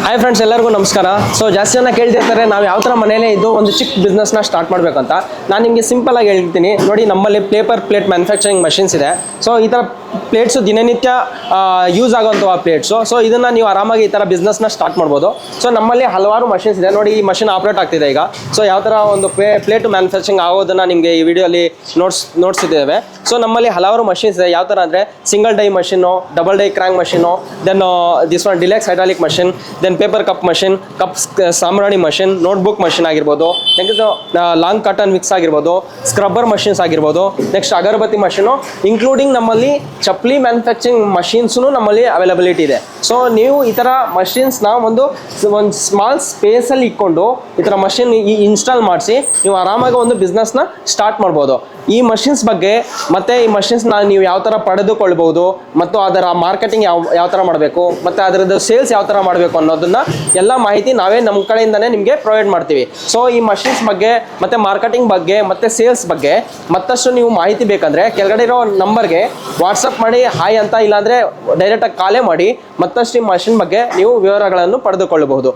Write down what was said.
Hi friends, ಎಲ್ಲರಿಗೂ ನಮಸ್ಕಾರ. So ಜಾಸ್ತಿ ಜನ ಕೇಳ್ತಿರ್ತಾರೆ ನಾವು ಯಾವ ಥರ ಮನೇಲೇ ಇದ್ದು ಒಂದು ಚಿಕ್ಕ ಬಿಸ್ನೆಸ್ನ ಸ್ಟಾರ್ಟ್ ಮಾಡಬೇಕಂತ. ನಾನು ನಿಮಗೆ ಸಿಂಪಲ್ ಆಗಿ ಹೇಳ್ತೀನಿ ನೋಡಿ. ನಮ್ಮಲ್ಲಿ ಪೇಪರ್ ಪ್ಲೇಟ್ ಮ್ಯಾನುಫ್ಯಾಕ್ಚರಿಂಗ್ ಮಷಿನ್ಸ್ ಇದೆ. ಸೊ ಈ ಥರ ಪ್ಲೇಟ್ಸು ದಿನನಿತ್ಯ ಯೂಸ್ ಆಗುವಂಥ ಪ್ಲೇಟ್ಸು. ಸೊ ಇದನ್ನು ನೀವು ಆರಾಮಾಗಿ ಈ ಥರ ಬಿಸ್ನೆಸ್ನ ಸ್ಟಾರ್ಟ್ ಮಾಡ್ಬೋದು. ಸೊ ನಮ್ಮಲ್ಲಿ ಹಲವಾರು ಮಷಿನ್ಸ್ ಇದೆ ನೋಡಿ. ಈ ಮಷಿನ್ ಆಪ್ರೇಟ್ ಆಗ್ತಿದೆ ಈಗ. ಸೊ ಯಾವ ಥರ ಒಂದು ಪ್ಲೇಟು ಮ್ಯಾನುಫ್ಯಾಕ್ಚರಿಂಗ್ ಆಗೋದನ್ನು ನಿಮಗೆ ಈ ವಿಡಿಯೋಲಿ ನೋಡ್ಸಿದ್ದೇವೆ. ಸೊ ನಮ್ಮಲ್ಲಿ ಹಲವಾರು ಮಷಿನ್ಸ್ ಇದೆ. ಯಾವ ಥರ ಅಂದರೆ single die machine, double die crank machine, then this one deluxe hydraulic machine, then paper cup machine, ಸಾಂಬ್ರಾಣಿ ಮಷಿನ್, ನೋಟ್ಬುಕ್ ಮಷಿನ್ ಆಗಿರ್ಬೋದು, ನೆಕ್ಸ್ಟ್ ಲಾಂಗ್ ಕಾಟನ್ ಮಿಕ್ಸ್ ಆಗಿರ್ಬೋದು, ಸ್ಕ್ರಬ್ಬರ್ ಮಷಿನ್ಸ್ ಆಗಿರ್ಬೋದು, ನೆಕ್ಸ್ಟ್ ಅಗರಬತ್ತಿ ಮಷಿನು, ಇನ್ಕ್ಲೂಡಿಂಗ್ ನಮ್ಮಲ್ಲಿ ಚಪ್ಪಲಿ ಮ್ಯಾನುಫ್ಯಾಕ್ಚರಿಂಗ್ ಮಷಿನ್ಸ್ನು ನಮ್ಮಲ್ಲಿ ಅವೈಲಬಿಲಿಟಿ ಇದೆ. So ನೀವು ಈ ಥರ ಮಷಿನ್ಸ್ನ ಒಂದು ಸ್ಮಾಲ್ ಸ್ಪೇಸಲ್ಲಿ ಇಟ್ಕೊಂಡು ಈ ಥರ ಮಷಿನ್ ಇನ್ಸ್ಟಾಲ್ ಮಾಡಿಸಿ ನೀವು ಆರಾಮಾಗಿ ಒಂದು ಬಿಸ್ನೆಸ್ನ ಸ್ಟಾರ್ಟ್ ಮಾಡ್ಬೋದು. ಈ ಮಷಿನ್ಸ್ ಬಗ್ಗೆ ಮತ್ತು ಈ ಮಷಿನ್ಸ್ನ ನೀವು ಯಾವ ಥರ ಪಡೆದುಕೊಳ್ಬೋದು ಮತ್ತು ಅದರ ಮಾರ್ಕೆಟಿಂಗ್ ಯಾವ ಥರ ಮಾಡಬೇಕು ಮತ್ತು ಅದರದ್ದು ಸೇಲ್ಸ್ ಯಾವ ಥರ ಮಾಡಬೇಕು ಅನ್ನೋದನ್ನ ಎಲ್ಲ ಮಾಹಿತಿ ನಾವೇ ನಮ್ಮ ಕಡೆಯಿಂದನೇ ನಿಮಗೆ ಪ್ರೊವೈಡ್ ಮಾಡ್ತೀವಿ. ಸೊ ಈ ಮಷಿನ್ಸ್ ಬಗ್ಗೆ ಮತ್ತು ಮಾರ್ಕೆಟಿಂಗ್ ಬಗ್ಗೆ ಮತ್ತು ಸೇಲ್ಸ್ ಬಗ್ಗೆ ಮತ್ತಷ್ಟು ನೀವು ಮಾಹಿತಿ ಬೇಕಂದರೆ ಕೆಳಗಡೆ ಇರೋ ನಂಬರ್ಗೆ ವಾಟ್ಸಪ್ ಮಾಡಿ ಹಾಯ್ ಅಂತ, ಇಲ್ಲಾಂದರೆ ಡೈರೆಕ್ಟಾಗಿ ಕಾಲೇ ಮಾಡಿ ಮತ್ತಷ್ಟು ಈ ಮಷಿನ್ ಬಗ್ಗೆ ನೀವು ವಿವರಗಳನ್ನು ಪಡೆದುಕೊಳ್ಳಬಹುದು.